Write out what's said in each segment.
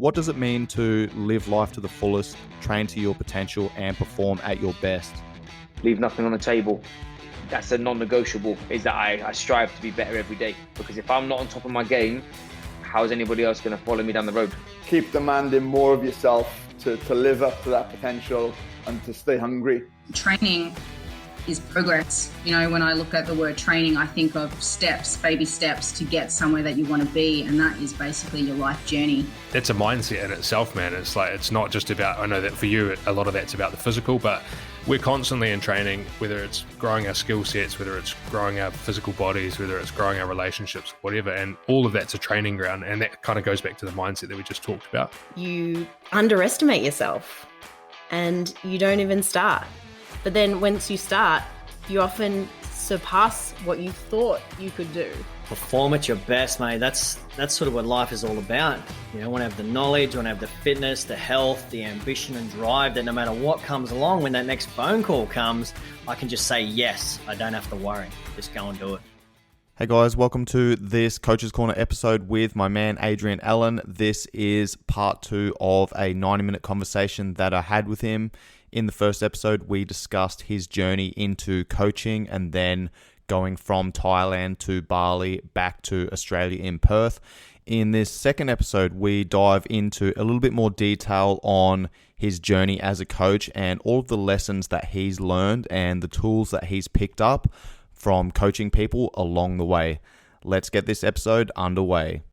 What does it mean to live life to the fullest, train to your potential, and perform at your best? Leave nothing on the table. That's a non-negotiable, is that I strive to be better every day. Because if I'm not on top of my game, how is anybody else going to follow me down the road? Keep demanding more of yourself to live up to that potential and to stay hungry. Training is progress. You know, when I look at the word training, I think of steps, baby steps to get somewhere that you want to be. And that is basically your life journey. It's a mindset in itself, man. It's like, it's not just about, I know that for you, a lot of that's about the physical, but we're constantly in training, whether it's growing our skill sets, whether it's growing our physical bodies, whether it's growing our relationships, whatever. And all of that's a training ground. And that kind of goes back to the mindset that we just talked about. You underestimate yourself and you don't even start. But then once you start, you often surpass what you thought you could do. Perform at your best, mate. That's sort of what life is all about. You know, I want to have the knowledge, I want to have the fitness, the health, the ambition and drive that no matter what comes along, when that next phone call comes, I can just say yes. I don't have to worry. Just go and do it. Hey guys, welcome to this Coach's Corner episode with my man Adrian Allen. This is part 2 of a 90-minute conversation that I had with him. In the first episode, we discussed his journey into coaching and then going from Thailand to Bali back to Australia in Perth. In this second episode, we dive into a little bit more detail on his journey as a coach and all of the lessons that he's learned and the tools that he's picked up from coaching people along the way. Let's get this episode underway.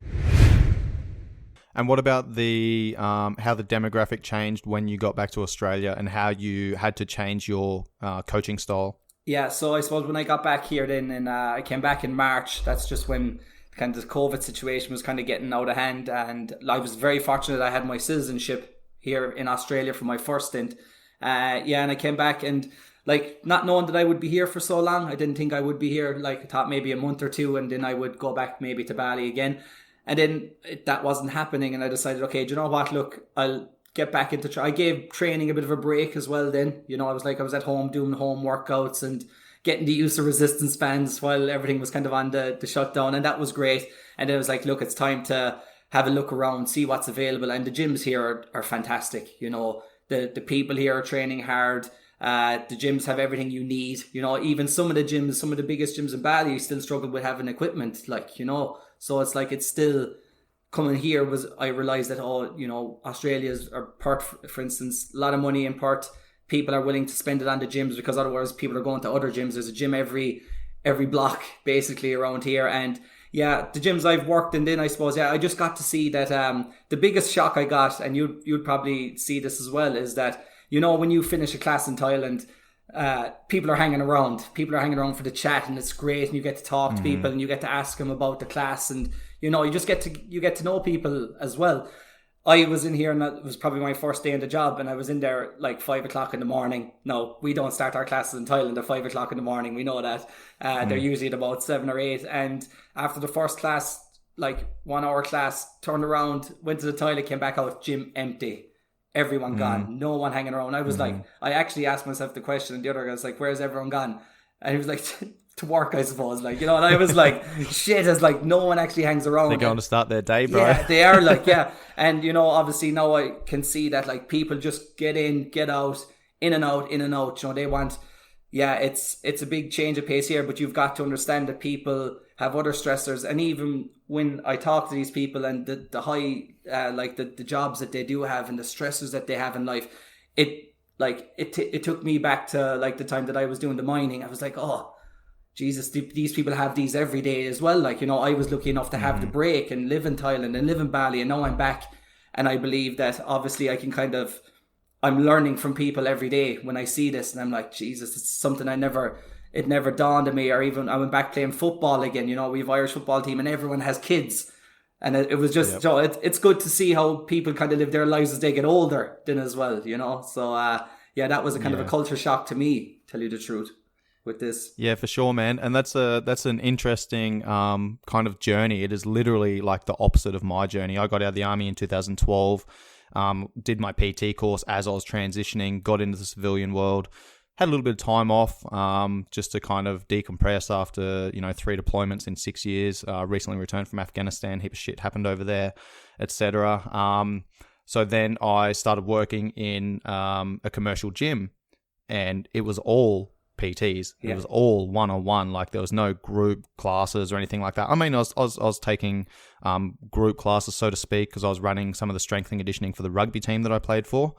And what about the how the demographic changed when you got back to Australia and how you had to change your coaching style? Yeah, so I suppose when I got back here then, and I came back in March, that's just when kind of the COVID situation was kind of getting out of hand. And I was very fortunate I had my citizenship here in Australia for my first stint. And I came back and like not knowing that I would be here for so long, I didn't think I would be here. Like I thought maybe a month or two and then I would go back maybe to Bali again. And then that wasn't happening, and I decided, okay, do you know what? Look, I'll get back into. I gave training a bit of a break as well. Then, you know, I was at home doing home workouts and getting the use of resistance bands while everything was kind of on the shutdown, and that was great. And then I was like, look, it's time to have a look around, see what's available, and the gyms here are fantastic. You know, the people here are training hard. The gyms have everything you need. You know, even some of the biggest gyms in Bali still struggle with having equipment, like, you know. So it's like it's still coming here I realised that, Australia's or Perth, for instance, a lot of money in Perth. People are willing to spend it on the gyms because otherwise people are going to other gyms. There's a gym every block basically around here. And yeah, the gyms I've worked in then, I suppose, I just got to see that the biggest shock I got, and you'd probably see this as well, is that, you know, when you finish a class in Thailand, people are hanging around. People are hanging around for the chat, and it's great. And you get to talk to people, and you get to ask them about the class, and you know, you get to know people as well. I was in here, and that was probably my first day in the job, and I was in there like 5 o'clock in the morning. No, we don't start our classes in Thailand at 5 o'clock in the morning. We know that. They're usually at about 7 or 8. And after the first class, like 1 hour class, turned around, went to the toilet, came back out, gym empty. Everyone gone, no one hanging around. I was like, I actually asked myself the question, and the other guy was like, where's everyone gone? And he was like, to work, I suppose, like, you know. And I was like, shit, it's like no one actually hangs around. They're going to start their day, bro. Yeah, they are, like, yeah. And, you know, obviously now I can see that, like, people just get in, get out, in and out. You know, they want, it's a big change of pace here, but you've got to understand that people have other stressors. And even when I talk to these people and the high, the jobs that they do have and the stressors that they have in life, it took me back to like the time that I was doing the mining. I was like, oh, Jesus, these people have these every day as well. Like, you know, I was lucky enough to have the break and live in Thailand and live in Bali, and now I'm back. And I believe that obviously I can I'm learning from people every day when I see this, and I'm like, Jesus, it's something it never dawned on me. Or even I went back playing football again. You know, we have Irish football team and everyone has kids. And it was just, it's good to see how people kind of live their lives as they get older then as well, you know. So, that was a kind of a culture shock to me, tell you the truth, with this. Yeah, for sure, man. And that's an interesting kind of journey. It is literally like the opposite of my journey. I got out of the army in 2012, did my PT course as I was transitioning, got into the civilian world, had a little bit of time off, just to kind of decompress after, 3 deployments in 6 years. Recently returned from Afghanistan, heap of shit happened over there, etc. So then I started working in a commercial gym, and it was all PTs. It was all one-on-one. Like, there was no group classes or anything like that. I mean, I was taking group classes, so to speak, because I was running some of the strength and conditioning for the rugby team that I played for.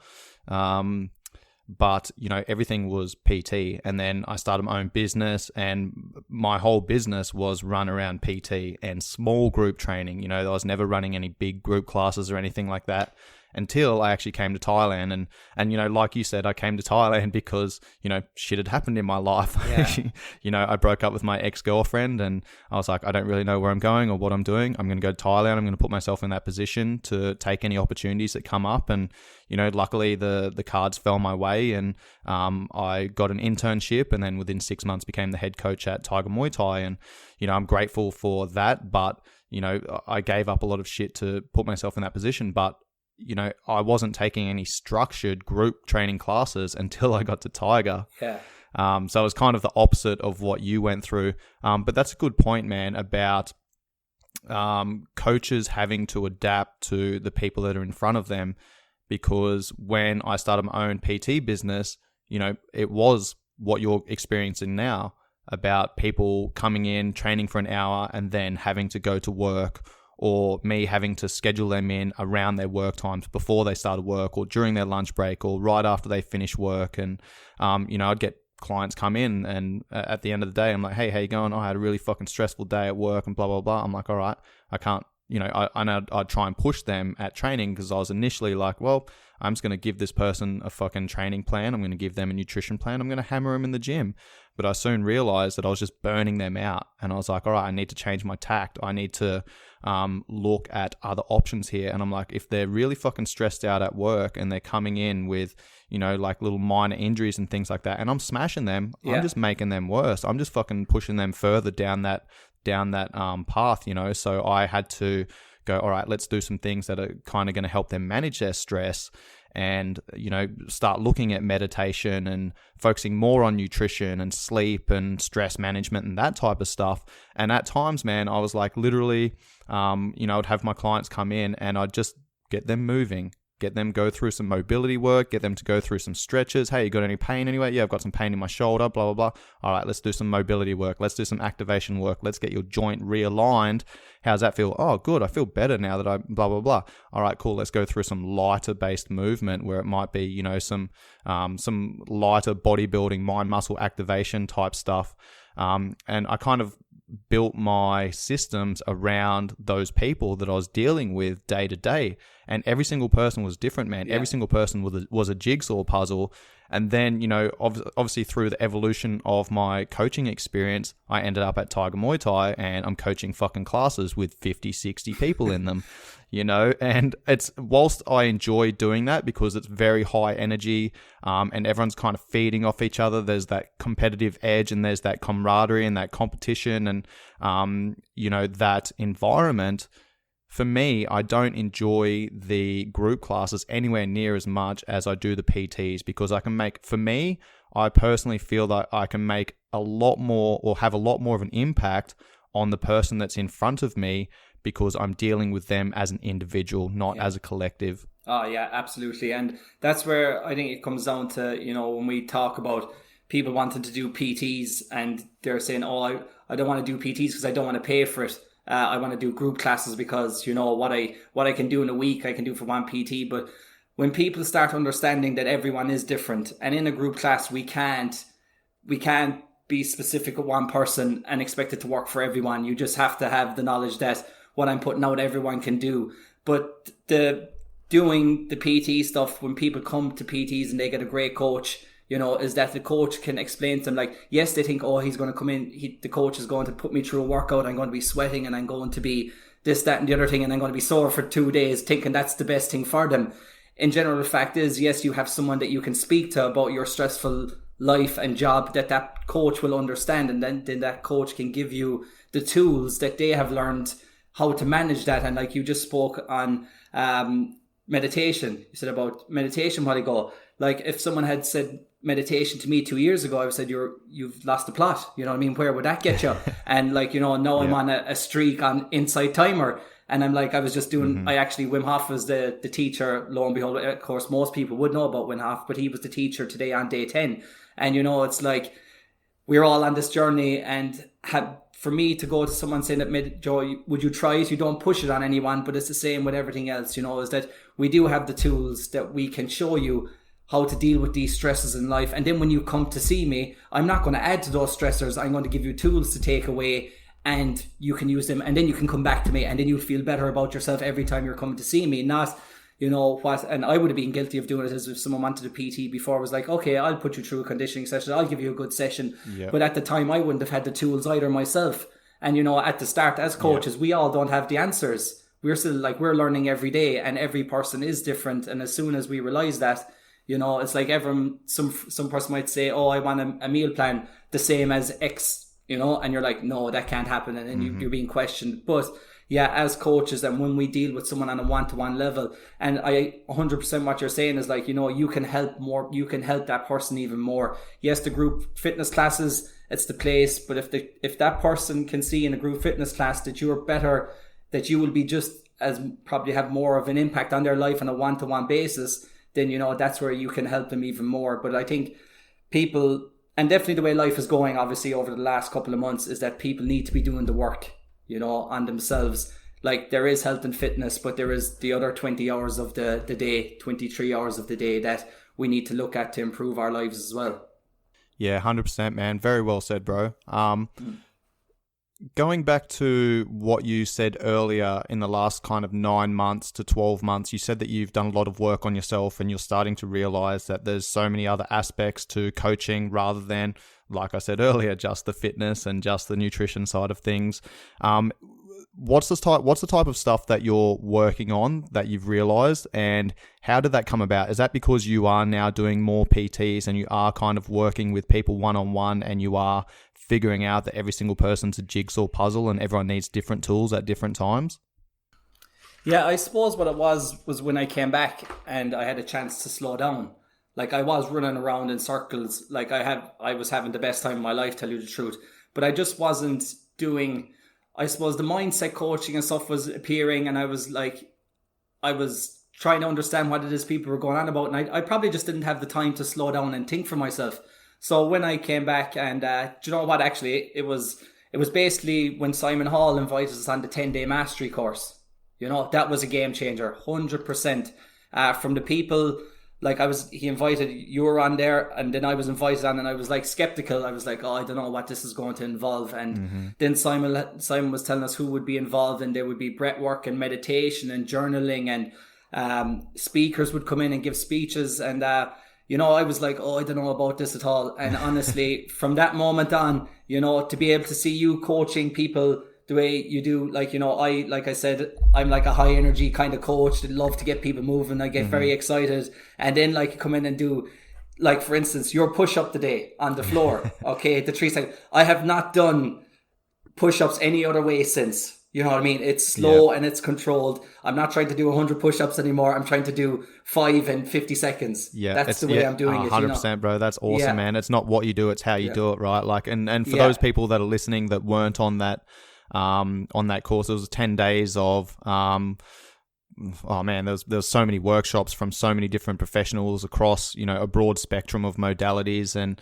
But, everything was PT. And then I started my own business, and my whole business was run around PT and small group training. I was never running any big group classes or anything like that until I actually came to Thailand. And like you said, I came to Thailand because, shit had happened in my life. Yeah. I broke up with my ex-girlfriend, and I was like, I don't really know where I'm going or what I'm doing. I'm going to go to Thailand. I'm going to put myself in that position to take any opportunities that come up. And, luckily the cards fell my way, and I got an internship, and then within 6 months became the head coach at Tiger Muay Thai. And, I'm grateful for that, but, I gave up a lot of shit to put myself in that position. But I wasn't taking any structured group training classes until I got to Tiger. Yeah. So it was kind of the opposite of what you went through. But that's a good point, man, about coaches having to adapt to the people that are in front of them. Because when I started my own PT business, it was what you're experiencing now, about people coming in, training for an hour, and then having to go to work, or me having to schedule them in around their work times before they started work, or during their lunch break, or right after they finish work. And, I'd get clients come in, and at the end of the day, I'm like, hey, how you going? I had a really fucking stressful day at work and blah, blah, blah. I'm like, all right, I can't, I'd try and push them at training, because I was initially like, well, I'm just going to give this person a fucking training plan. I'm going to give them a nutrition plan. I'm going to hammer them in the gym. But I soon realized that I was just burning them out. And I was like, all right, I need to change my tact. I need to look at other options here. And I'm like, if they're really fucking stressed out at work and they're coming in with, like little minor injuries and things like that, and I'm smashing them, I'm just making them worse. I'm just fucking pushing them further down that path, So I had to go, all right, let's do some things that are kind of going to help them manage their stress, and, start looking at meditation and focusing more on nutrition and sleep and stress management and that type of stuff. And at times, man, I was like, literally, I'd have my clients come in, and I'd just get them moving, get them go through some mobility work, get them to go through some stretches. Hey, you got any pain anyway? Yeah, I've got some pain in my shoulder, blah, blah, blah. All right, let's do some mobility work. Let's do some activation work. Let's get your joint realigned. How's that feel? Oh, good. I feel better now that I blah, blah, blah. All right, cool. Let's go through some lighter based movement, where it might be, some lighter bodybuilding, mind muscle activation type stuff. And I kind of built my systems around those people that I was dealing with day to day. And every single person was different, man. Yeah. Every single person was a jigsaw puzzle. And then, obviously through the evolution of my coaching experience, I ended up at Tiger Muay Thai, and I'm coaching fucking classes with 50, 60 people in them, and it's, whilst I enjoy doing that because it's very high energy, and everyone's kind of feeding off each other. There's that competitive edge, and there's that camaraderie and that competition, and, that environment. For me, I don't enjoy the group classes anywhere near as much as I do the PTs, because I personally feel that I can make a lot more, or have a lot more of an impact on the person that's in front of me, because I'm dealing with them as an individual, not as a collective. Oh yeah, absolutely. And that's where I think it comes down to, when we talk about people wanting to do PTs, and they're saying, oh, I don't want to do PTs because I don't want to pay for it. I want to do group classes because, what I can do in a week, I can do for one PT. But when people start understanding that everyone is different, and in a group class, we can't be specific with one person and expect it to work for everyone. You just have to have the knowledge that what I'm putting out, everyone can do. But doing the PT stuff, when people come to PTs and they get a great coach, is that the coach can explain to them, like, yes, they think, oh, he's going to come in, the coach is going to put me through a workout, I'm going to be sweating, and I'm going to be this, that, and the other thing, and I'm going to be sore for 2 days, thinking that's the best thing for them. In general, the fact is, yes, you have someone that you can speak to about your stressful life and job, that coach will understand, and then that coach can give you the tools that they have learned how to manage that. And like you just spoke on, meditation. You said about meditation while ago. Like if someone had said meditation to me 2 years ago, I would have said you've lost the plot. You know what I mean? Where would that get you? And like, you know, now I'm on a streak on Insight Timer. And I'm like, I was just doing, Wim Hof was the teacher, lo and behold. Of course, most people would know about Wim Hof, but he was the teacher today on day 10. And, you know, it's like, we're all on this journey, and for me to go to someone saying that, Joe, would you try it? You don't push it on anyone, but it's the same with everything else, you know, is that we do have the tools that we can show you how to deal with these stresses in life. And then when you come to see me, I'm not going to add to those stressors. I'm going to give you tools to take away, and you can use them, and then you can come back to me, and then you'll feel better about yourself every time you're coming to see me. Not, you know what, and I would have been guilty of doing it as if someone wanted a PT before, was like, okay, I'll put you through a conditioning session, I'll give you a good session. But at the time, I wouldn't have had the tools either myself. And, you know, at the start, as coaches, we all don't have the answers. We're still like, we're learning every day, and every person is different. And as soon as we realize that, you know, it's like some person might say, oh, I want a meal plan the same as X, you know, and you're like, no, that can't happen. And then you're being questioned. But yeah, as coaches, and when we deal with someone on a one-to-one level, and I 100% what you're saying is like, you know, you can help that person even more. Yes, the group fitness classes, it's the place, but if that person can see in a group fitness class that you're better, that you will be just as probably have more of an impact on their life on a one-to-one basis, then, you know, that's where you can help them even more. But I think people, and definitely the way life is going, obviously, over the last couple of months, is that people need to be doing the work, you know, on themselves. Like, there is health and fitness, but there is the other 20 hours of the day, 23 hours of the day that we need to look at to improve our lives as well. Yeah, 100%, man. Very well said, bro. Going back to what you said earlier, in the last kind of 9 months to 12 months, you said that you've done a lot of work on yourself, and you're starting to realize that there's so many other aspects to coaching rather than, like I said earlier, just the fitness and just the nutrition side of things. What's the type of stuff that you're working on that you've realized, and how did that come about? Is that because you are now doing more PTs and you are kind of working with people one-on-one, and you are figuring out that every single person's a jigsaw puzzle and everyone needs different tools at different times? Yeah, I suppose what it was when I came back and I had a chance to slow down. Like, I was running around in circles. Like, I was having the best time of my life, tell you the truth. But I just wasn't doing, I suppose, the mindset coaching and stuff was appearing, and I was trying to understand what it is people were going on about. And I probably just didn't have the time to slow down and think for myself. So when I came back, and do you know what, actually, it was basically when Simon Hall invited us on the 10-day mastery course. You know, that was a game changer, 100%. From the people, like, he invited, you were on there, and then I was invited on, and I was like skeptical. I was like, oh, I don't know what this is going to involve. And then Simon was telling us who would be involved, and there would be breath work and meditation and journaling, and speakers would come in and give speeches. And you know, I was like, oh, I don't know about this at all. And honestly, from that moment on, you know, to be able to see you coaching people the way you do, like, you know, like I said, I'm like a high energy kind of coach that love to get people moving. I get very excited. And then, like, you come in and do, like, for instance, your push-up today on the floor. Okay, the 3 seconds. I have not done push-ups any other way since. You know what I mean? It's slow and it's controlled. I'm not trying to do 100 push-ups anymore. I'm trying to do 5 in 50 seconds. Yeah, that's the way I'm doing 100%, it. 100%, bro. That's awesome, man. It's not what you do, it's how you do it, right? Like, and for those people that are listening that weren't on that course, it was 10 days of oh man, there's so many workshops from so many different professionals across, you know, a broad spectrum of modalities, and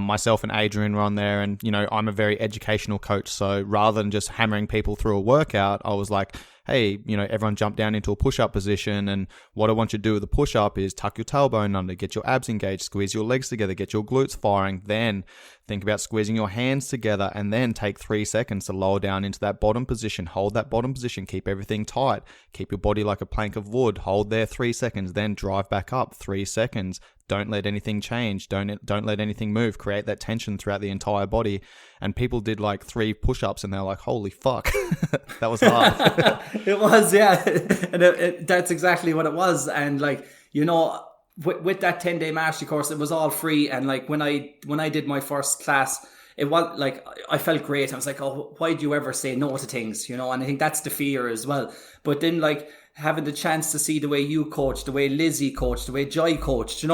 myself and Adrian were on there, and, you know, I'm a very educational coach, so rather than just hammering people through a workout, I was like, hey, you know, everyone jump down into a push-up position, and what I want you to do with the push-up is tuck your tailbone under, get your abs engaged, squeeze your legs together, get your glutes firing, then think about squeezing your hands together, and then take 3 seconds to lower down into that bottom position, hold that bottom position, keep everything tight, keep your body like a plank of wood, hold there 3 seconds, then drive back up 3 seconds, don't let anything change, don't let anything move, create that tension throughout the entire body. And people did like 3 push-ups and they're like, holy fuck, that was hard. It was, yeah. And that's exactly what it was. And, like, you know, with that 10-day mastery course, it was all free. And, like, when I did my first class, it was like, I felt great. I was like, oh, why do you ever say no to things, you know? And I think that's the fear as well. But then, like, having the chance to see the way you coach, the way Lizzie coached, the way Joy coached,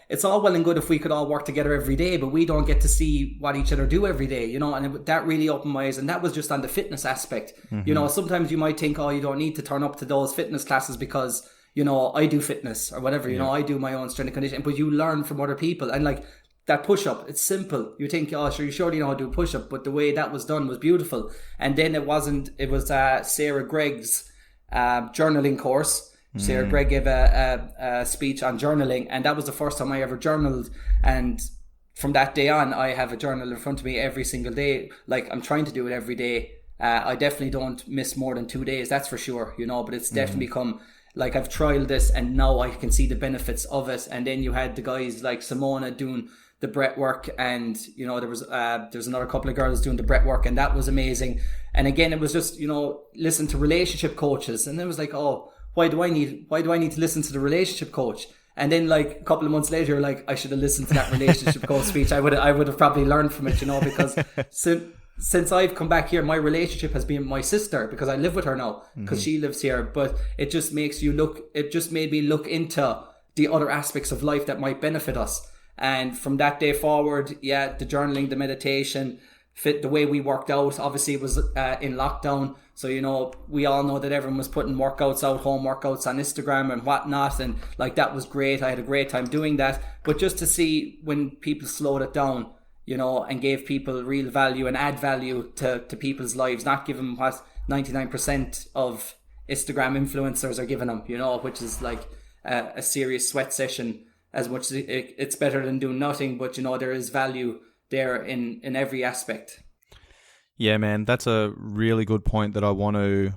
it's all well and good if we could all work together every day, but we don't get to see what each other do every day, and that really opened my eyes. And that was just on the fitness aspect. Sometimes you might think, you don't need to turn up to those fitness classes because, I do fitness or whatever, I do my own strength and conditioning, but you learn from other people. And like that push-up, it's simple. You think, sure, you surely know how to do a push-up, but the way that was done was beautiful. And then it was Sarah Gregg's journaling course. Sarah Gregg gave a speech on journaling, and that was the first time I ever journaled. And from that day on, I have a journal in front of me every single day. Like, I'm trying to do it every day. I definitely don't miss more than 2 days, that's for sure, but it's definitely become like I've trialed this and now I can see the benefits of it. And then you had the guys like Simona doing the breath work, and there's another couple of girls doing the breath work, and that was amazing. And again, it was just listen to relationship coaches, and it was like, why do I need to listen to the relationship coach? And then like a couple of months later, like I should have listened to that relationship coach speech. I would have probably learned from it, because since I've come back here, my relationship has been my sister, because I live with her now, because she lives here. But it just makes you look. It just made me look into the other aspects of life that might benefit us. And from that day forward, the journaling, the meditation, the way we worked out. Obviously, it was in lockdown. So, we all know that everyone was putting workouts out, home workouts on Instagram and whatnot. And like, that was great. I had a great time doing that. But just to see when people slowed it down, and gave people real value and add value to people's lives, not give them what 99% of Instagram influencers are giving them, which is like a serious sweat session. As much as it's better than doing nothing, but there is value there in every aspect. Yeah, man, that's a really good point that I want to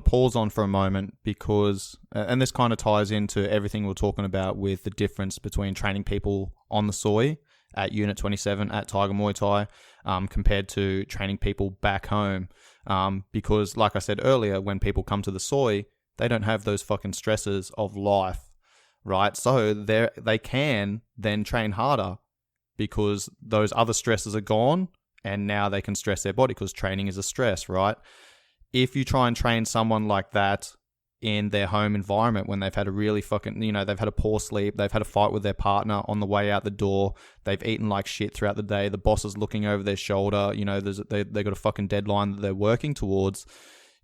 pause on for a moment, because, and this kind of ties into everything we're talking about with the difference between training people on the soy at Unit 27 at Tiger Muay Thai compared to training people back home. Because like I said earlier, when people come to the soy, they don't have those fucking stresses of life, right? So they can then train harder because those other stresses are gone, and now they can stress their body because training is a stress, right? If you try and train someone like that in their home environment when they've had a really fucking, they've had a poor sleep, they've had a fight with their partner on the way out the door, they've eaten like shit throughout the day, the boss is looking over their shoulder, they've got a fucking deadline that they're working towards,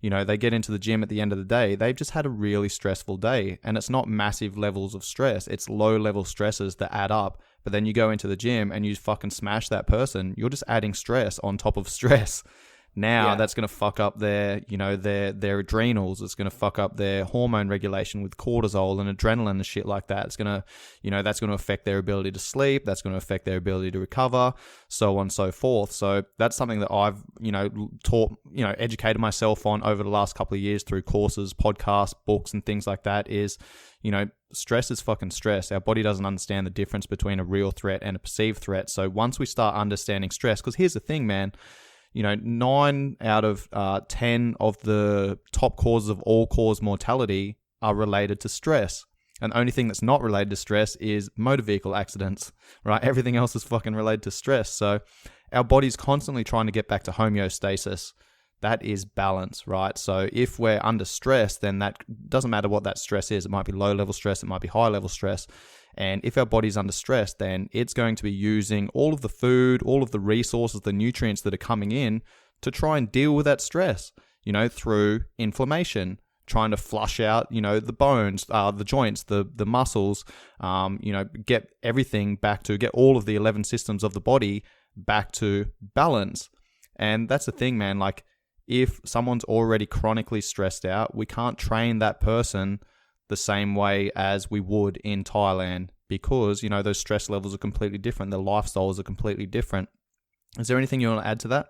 they get into the gym at the end of the day, they've just had a really stressful day. And it's not massive levels of stress, it's low level stresses that add up. But then you go into the gym and you fucking smash that person, you're just adding stress on top of stress. Now that's going to fuck up their adrenals. It's going to fuck up their hormone regulation with cortisol and adrenaline and shit like that. It's going to, that's going to affect their ability to sleep. That's going to affect their ability to recover, so on and so forth. So that's something that I've, educated myself on over the last couple of years through courses, podcasts, books, and things like that is, stress is fucking stress. Our body doesn't understand the difference between a real threat and a perceived threat. So once we start understanding stress, because here's the thing, man, 9 out of 10 of the top causes of all-cause mortality are related to stress. And the only thing that's not related to stress is motor vehicle accidents, right? Everything else is fucking related to stress. So our body's constantly trying to get back to homeostasis. That is balance, right? So if we're under stress, then that doesn't matter what that stress is. It might be low-level stress. It might be high-level stress. And if our body's under stress, then it's going to be using all of the food, all of the resources, the nutrients that are coming in to try and deal with that stress, through inflammation, trying to flush out, the bones, the joints, the muscles, get everything back to, get all of the 11 systems of the body back to balance. And that's the thing, man. Like, if someone's already chronically stressed out, we can't train that person the same way as we would in Thailand, because those stress levels are completely different, their lifestyles are completely different. Is there anything you want to add to that?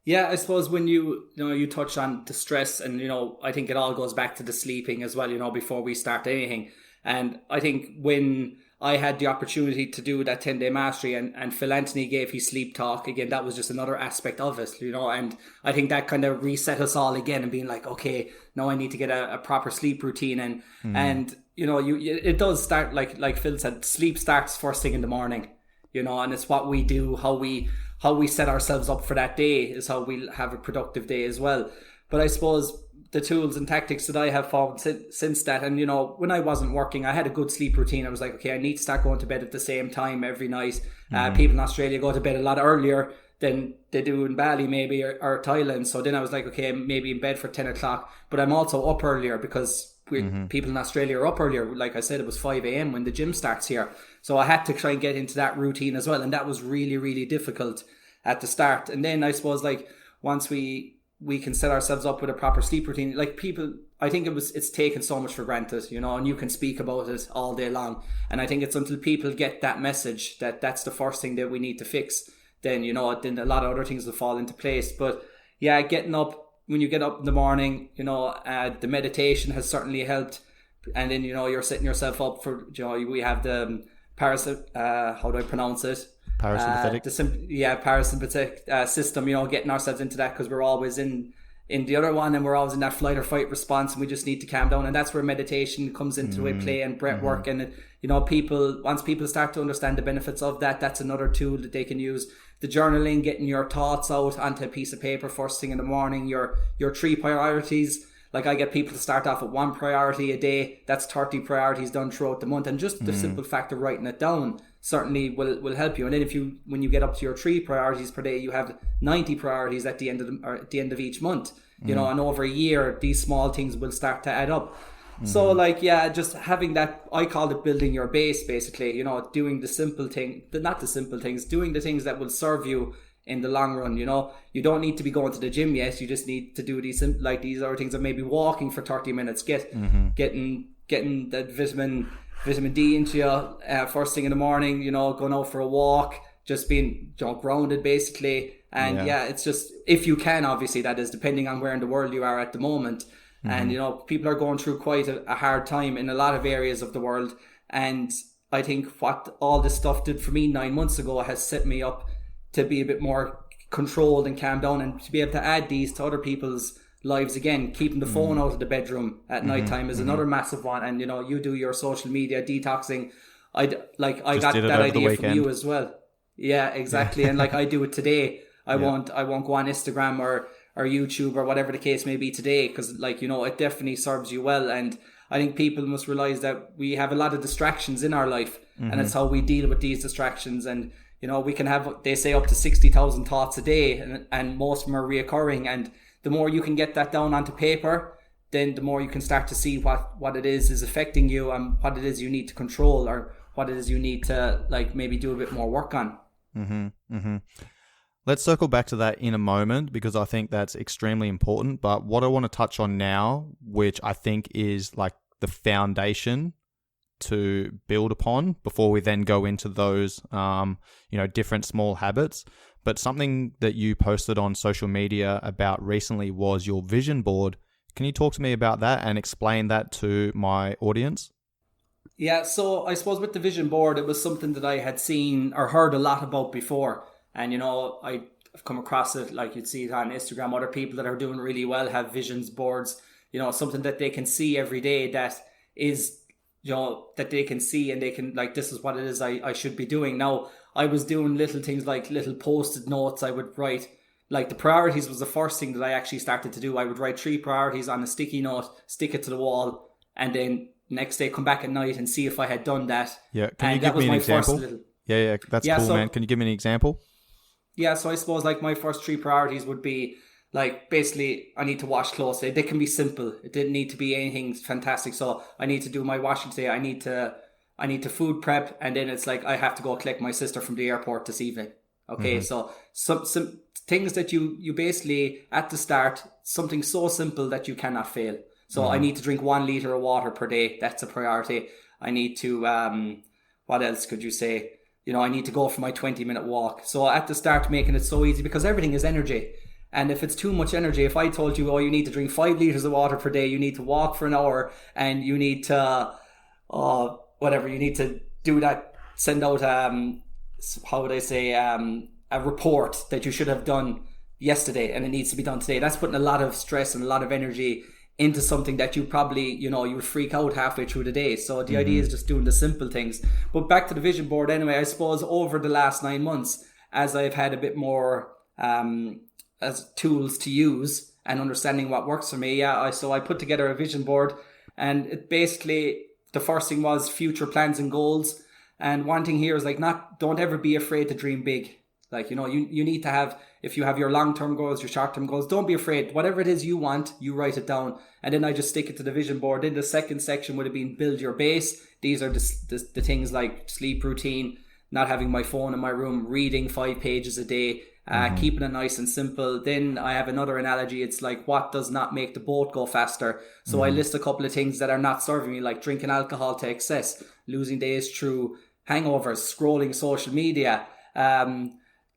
Yeah, I suppose when you touch on the stress, and I think it all goes back to the sleeping as well, before we start anything. And I think when I had the opportunity to do that 10-day mastery, and Phil Anthony gave his sleep talk again, that was just another aspect of it, and I think that kind of reset us all again and being like, okay, now I need to get a proper sleep routine. And it does start, like Phil said, sleep starts first thing in the morning, and it's what we do, how we set ourselves up for that day is how we'll have a productive day as well. But I suppose the tools and tactics that I have found since that, and when I wasn't working, I had a good sleep routine. I was like, okay, I need to start going to bed at the same time every night. People in Australia go to bed a lot earlier than they do in Bali maybe, or Thailand. So then I was like, okay, maybe in bed for 10 o'clock, but I'm also up earlier because people in Australia are up earlier. Like I said, it was 5 a.m. when the gym starts here. So I had to try and get into that routine as well. And that was really, really difficult at the start. And then I suppose like once we can set ourselves up with a proper sleep routine, like people, I think it's taken so much for granted, and you can speak about it all day long. And I think it's until people get that message that that's the first thing that we need to fix, then, then a lot of other things will fall into place. But yeah, when you get up in the morning, the meditation has certainly helped. And then, you're setting yourself up for, we have the how do I pronounce it? Parasympathetic. Parasympathetic system, getting ourselves into that, because we're always in the other one, and we're always in that flight or fight response, and we just need to calm down. And that's where meditation comes into play, and breath work. And once people start to understand the benefits of that, that's another tool that they can use. The journaling, getting your thoughts out onto a piece of paper first thing in the morning, your 3 priorities. Like I get people to start off with 1 priority a day. That's 30 priorities done throughout the month. And just the simple fact of writing it down certainly will help you. And then when you get up to your 3 priorities per day, you have 90 priorities at the end of each month. And over a year, these small things will start to add up. So just having that, I call it building your base, basically, doing the simple thing, not the simple things, doing the things that will serve you in the long run. You don't need to be going to the gym yet. You just need to do these other things, of maybe walking for 30 minutes, getting that vitamin D into you first thing in the morning, going out for a walk, just being grounded basically. And it's just, if you can, obviously that is depending on where in the world you are at the moment. And people are going through quite a hard time in a lot of areas of the world. And I think what all this stuff did for me 9 months ago has set me up to be a bit more controlled and calm down, and to be able to add these to other people's lives again. Keeping the phone out of the bedroom at night time is another massive one. And you do your social media detoxing. I got that idea from you as well. Yeah, exactly. And I do it today. I won't go on Instagram or YouTube or whatever the case may be today, because it definitely serves you well. And I think people must realize that we have a lot of distractions in our life, and it's how we deal with these distractions. And we can have, they say, up to 60,000 thoughts a day, and most of them are reoccurring. And the more you can get that down onto paper, then the more you can start to see what it is affecting you, and what it is you need to control, or what it is you need to maybe do a bit more work on. Let's circle back to that in a moment, because I think that's extremely important. But what I want to touch on now, which I think is the foundation to build upon before we then go into those, different small habits. But something that you posted on social media about recently was your vision board. Can you talk to me about that and explain that to my audience? Yeah, so I suppose with the vision board, it was something that I had seen or heard a lot about before. And, I've come across it, you'd see it on Instagram. Other people that are doing really well have visions boards, something that they can see every day, that is, that they can see, and they can, this is what it is I should be doing. Now, I was doing little things little post-it notes I would write. The priorities was the first thing that I actually started to do. I would write 3 priorities on a sticky note, stick it to the wall, and then next day come back at night and see if I had done that. Yeah, can you give me an example? Yeah, that's cool, man. Can you give me an example? Yeah, so I suppose my first 3 priorities would be basically I need to wash clothes today. They can be simple. It didn't need to be anything fantastic. So I need to do my washing today. I need to food prep, and then it's I have to go collect my sister from the airport this evening. Okay, so some things that you basically at the start, something so simple that you cannot fail. So I need to drink 1 liter of water per day. That's a priority. I need to what else could you say? I need to go for my 20-minute walk. So at the start, making it so easy, because everything is energy. And if it's too much energy, if I told you, you need to drink 5 liters of water per day, you need to walk for an hour, and you need to, you need to do that, send out, a report that you should have done yesterday, and it needs to be done today. That's putting a lot of stress and a lot of energy into something that you probably, you would freak out halfway through the day. So the idea is just doing the simple things. But back to the vision board anyway, I suppose over the last 9 months, as I've had a bit more as tools to use, and understanding what works for me. So I put together a vision board, and it basically, the first thing was future plans and goals. And one thing here is like, don't ever be afraid to dream big. Like, you need to have, if you have your long-term goals, your short-term goals, don't be afraid. Whatever it is you want, you write it down. And then I just stick it to the vision board. Then the second section would have been build your base. These are the things like sleep routine, not having my phone in my room, reading 5 pages a day, keeping it nice and simple. Then I have another analogy. It's like, what does not make the boat go faster? So I list a couple of things that are not serving me, like drinking alcohol to excess, losing days through hangovers, scrolling social media,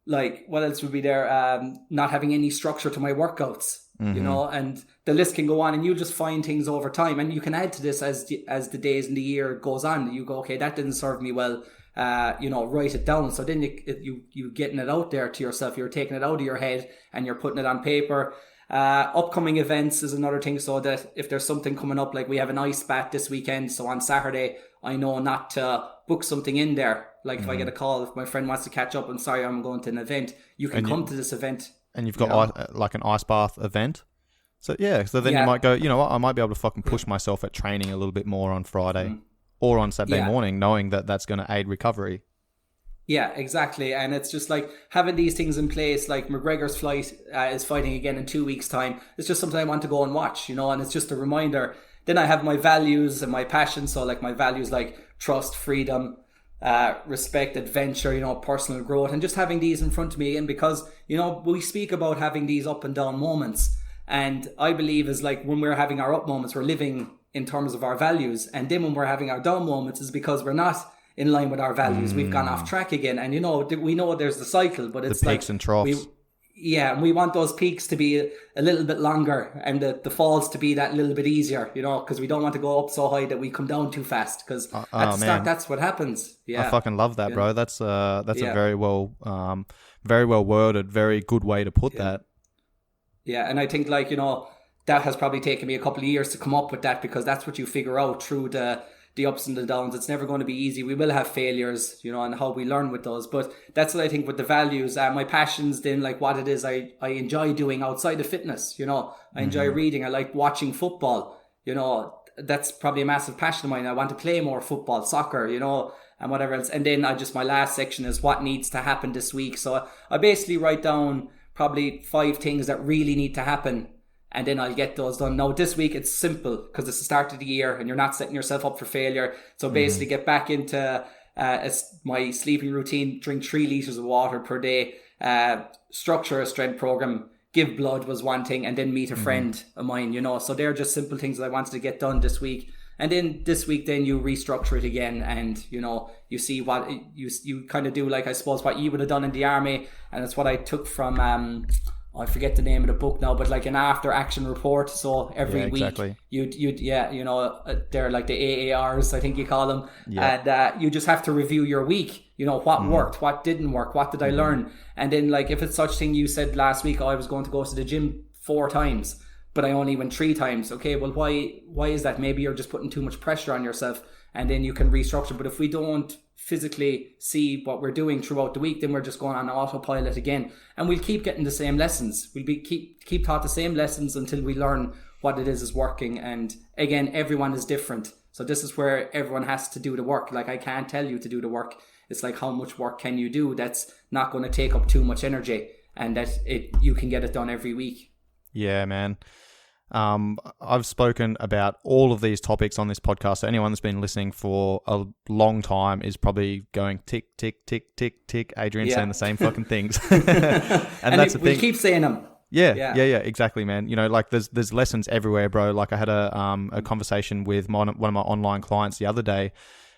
like what else would be there? Not having any structure to my workouts, and the list can go on, and you just find things over time, and you can add to this as the days and the year goes on. You go, okay, that didn't serve me well. Write it down. So then you getting it out there to yourself. You're taking it out of your head and you're putting it on paper. Upcoming events is another thing, so that if there's something coming up, like we have an ice bath this weekend, so on Saturday I know not to book something in there. Like if I get a call, if my friend wants to catch up, I'm sorry, I'm going to an event, you can come to this event. And you've got like an ice bath event. So then you might go, you know what, I might be able to fucking push myself at training a little bit more on Friday or on Saturday morning, knowing that that's going to aid recovery. Yeah, exactly. And it's just like having these things in place, like McGregor's fight is fighting again in 2 weeks' time. It's just something I want to go and watch, and it's just a reminder. Then I have my values and my passion. So like my values like trust, freedom, respect, adventure, personal growth, and just having these in front of me again, because, we speak about having these up and down moments. And I believe is like when we're having our up moments, we're living in terms of our values. And then when we're having our down moments is because we're not in line with our values. We've gone off track again. And, we know there's the cycle, but it's the peaks and troughs. And we want those peaks to be a little bit longer and the falls to be that little bit easier, because we don't want to go up so high that we come down too fast, because at the start, that's what happens. Yeah, I fucking love that, bro. That's a very well worded, very good way to put that. Yeah, and I think that has probably taken me a couple of years to come up with that, because that's what you figure out through the ups and the downs. It's never going to be easy. We will have failures, and how we learn with those. But that's what I think with the values. My passions, then, like what it is I enjoy doing outside of fitness. I enjoy reading. I like watching football. That's probably a massive passion of mine. I want to play more football, soccer, and whatever else. And then my last section is what needs to happen this week. So I basically write down probably 5 things that really need to happen, and then I'll get those done. Now, this week it's simple because it's the start of the year and you're not setting yourself up for failure. So basically get back into my sleeping routine, drink 3 litres of water per day, structure a strength program, give blood was one thing, and then meet a friend of mine, So they're just simple things that I wanted to get done this week. And then this week, then you restructure it again, and you see what you kind of do, like I suppose what you would have done in the army, and it's what I took from I forget the name of the book now, but like an after action report. So every week they're like the AARs, I think you call them, and you just have to review your week. What worked, what didn't work, what did I learn, and then like if it's such thing, you said last week, I was going to go to the gym 4 times. But I only went 3 times. Okay, well, why is that? Maybe you're just putting too much pressure on yourself, and then you can restructure. But if we don't physically see what we're doing throughout the week, then we're just going on autopilot again, and we'll keep getting the same lessons. We'll be keep taught the same lessons until we learn what it is working. And again, everyone is different, so this is where everyone has to do the work. Like I can't tell you to do the work. It's like how much work can you do that's not going to take up too much energy, and that you can get it done every week. Yeah, man. I've spoken about all of these topics on this podcast, so anyone that's been listening for a long time is probably going tick, tick, tick, tick, tick. Adrian saying the same fucking things. and that's the thing. We keep saying them. Yeah, exactly, man. Like there's lessons everywhere, bro. Like I had a conversation with one of my online clients the other day,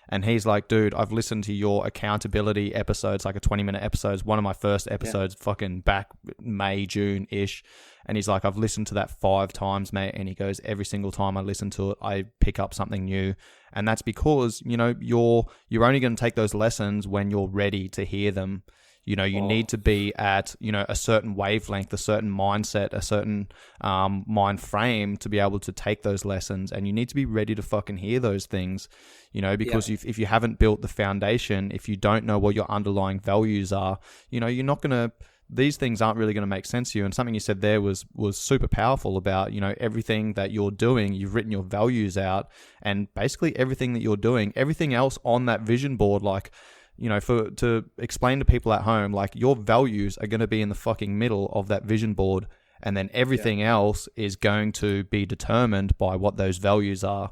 and he's like, dude, I've listened to your accountability episodes, like a 20-minute episodes. One of my first episodes fucking back May, June-ish. And he's like, I've listened to that 5 times, mate. And he goes, every single time I listen to it, I pick up something new. And that's because, you're only going to take those lessons when you're ready to hear them. You need to be at, a certain wavelength, a certain mindset, a certain mind frame to be able to take those lessons. And you need to be ready to fucking hear those things, because if you haven't built the foundation, if you don't know what your underlying values are, you're not going to these things aren't really going to make sense to you. And something you said there was super powerful about, you know, everything that you're doing, you've written your values out, and basically everything that you're doing, everything else on that vision board, like, you know, to explain to people at home, like, your values are going to be in the fucking middle of that vision board, and then everything else is going to be determined by what those values are.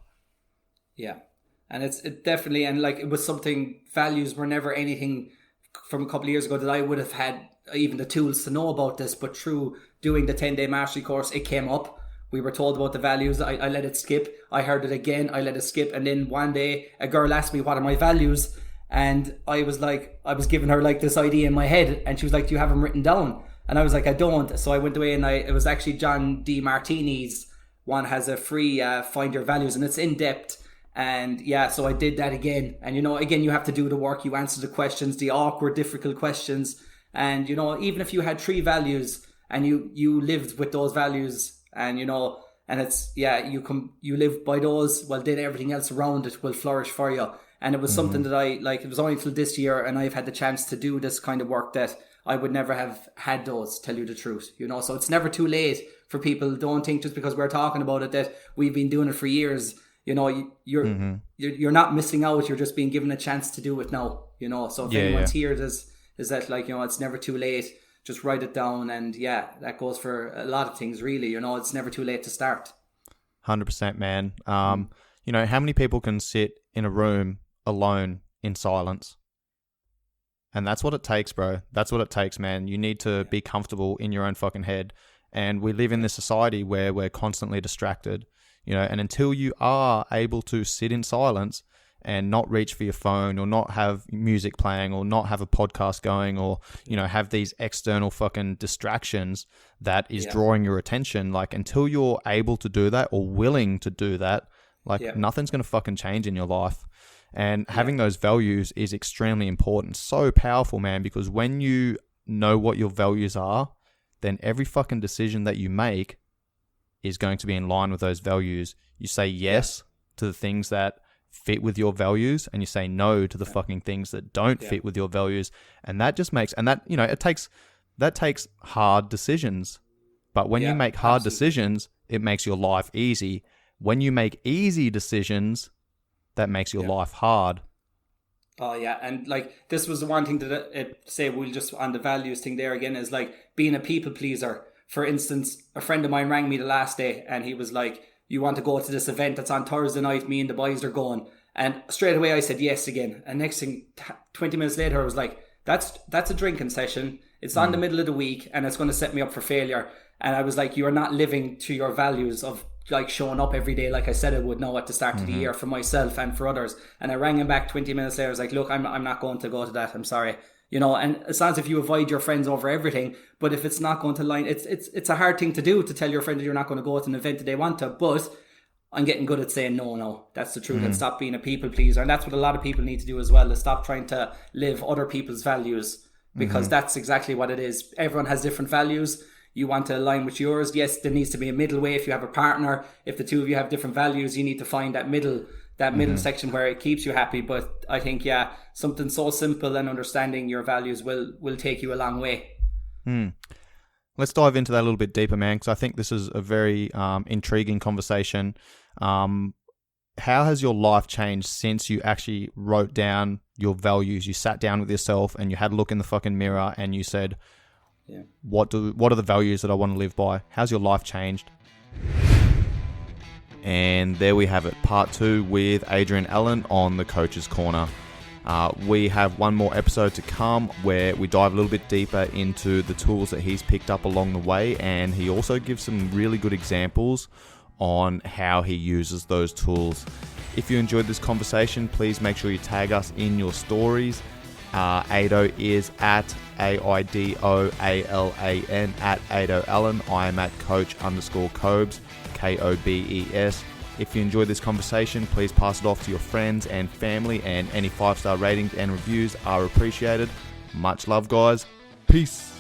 Yeah. And it definitely, and like, it was something, values were never anything from a couple of years ago that I would have had even the tools to know about this, but through doing the 10-day mastery course, it came up. We were told about the values. I let it skip. I heard it again. I let it skip. And then one day a girl asked me, what are my values? And I was giving her like this idea in my head, and she was like, do you have them written down? And I was like, I don't. So I went away, and it was actually John D. Martini's one, has a free Find Your Values, and it's in depth. And yeah, so I did that again. And, you know, again, you have to do the work. You answer the questions, the awkward, difficult questions. And, you know, even if you had 3 values and you lived with those values, and, you know, and it's, yeah, you live by those, well, then everything else around it will flourish for you. And it was something that it was only until this year, and I've had the chance to do this kind of work, that I would never have had those, tell you the truth, you know. So it's never too late for people. Don't think just because we're talking about it that we've been doing it for years. You know, you're not missing out. You're just being given a chance to do it now, you know. So if anyone's here, is that, like, you know, it's never too late. Just write it down. And yeah, that goes for a lot of things, really. You know, it's never too late to start. 100%, man. You know, how many people can sit in a room alone in silence? And that's what it takes, bro. That's what it takes, man. You need to be comfortable in your own fucking head. And we live in this society where we're constantly distracted. You know, and until you are able to sit in silence and not reach for your phone, or not have music playing, or not have a podcast going, or, you know, have these external fucking distractions that is drawing your attention, like, until you're able to do that or willing to do that, like, nothing's going to fucking change in your life. And having those values is extremely important. So powerful, man, because when you know what your values are, then every fucking decision that you make is going to be in line with those values. You say yes to the things that fit with your values, and you say no to the fucking things that don't fit with your values. And that just makes, and that, you know, that takes hard decisions. But when you make hard decisions, it makes your life easy. When you make easy decisions, that makes your life hard. Oh yeah, and like, this was the one thing that say, we'll just on the values thing there again, is like being a people pleaser. For instance, a friend of mine rang me the last day, and he was like, you want to go to this event that's on Thursday night, me and the boys are going. And straight away I said yes again. And next thing, 20 minutes later, I was like, that's a drinking session. It's on the middle of the week, and it's going to set me up for failure. And I was like, you are not living to your values of, like, showing up every day like I said I would now at the start of the year, for myself and for others. And I rang him back 20 minutes later. I was like, look, I'm not going to go to that. I'm sorry. You know, and it's not as if you avoid your friends over everything, but if it's not going to line, it's a hard thing to do, to tell your friend that you're not going to go to an event that they want to. But I'm getting good at saying no, that's the truth, and stop being a people pleaser. And that's what a lot of people need to do as well, is stop trying to live other people's values, because that's exactly what it is. Everyone has different values. You want to align with yours. Yes, there needs to be a middle way. If you have a partner, if the two of you have different values, you need to find that middle section where it keeps you happy. But I think, something so simple, and understanding your values will take you a long way. Let's dive into that a little bit deeper, man, because I think this is a very intriguing conversation. How has your life changed since you actually wrote down your values? You sat down with yourself and you had a look in the fucking mirror and you said, what are the values that I want to live by? How's your life changed? And there we have it, part 2 with Adrian Allen on the Coach's Corner. We have one more episode to come where we dive a little bit deeper into the tools that he's picked up along the way, and he also gives some really good examples on how he uses those tools. If you enjoyed this conversation, please make sure you tag us in your stories. Ado is at AIDOALAN at Ado Allen. I am at coach_Kobes, KOBES. If you enjoyed this conversation, please pass it off to your friends and family, and any 5-star ratings and reviews are appreciated. Much love, guys. Peace.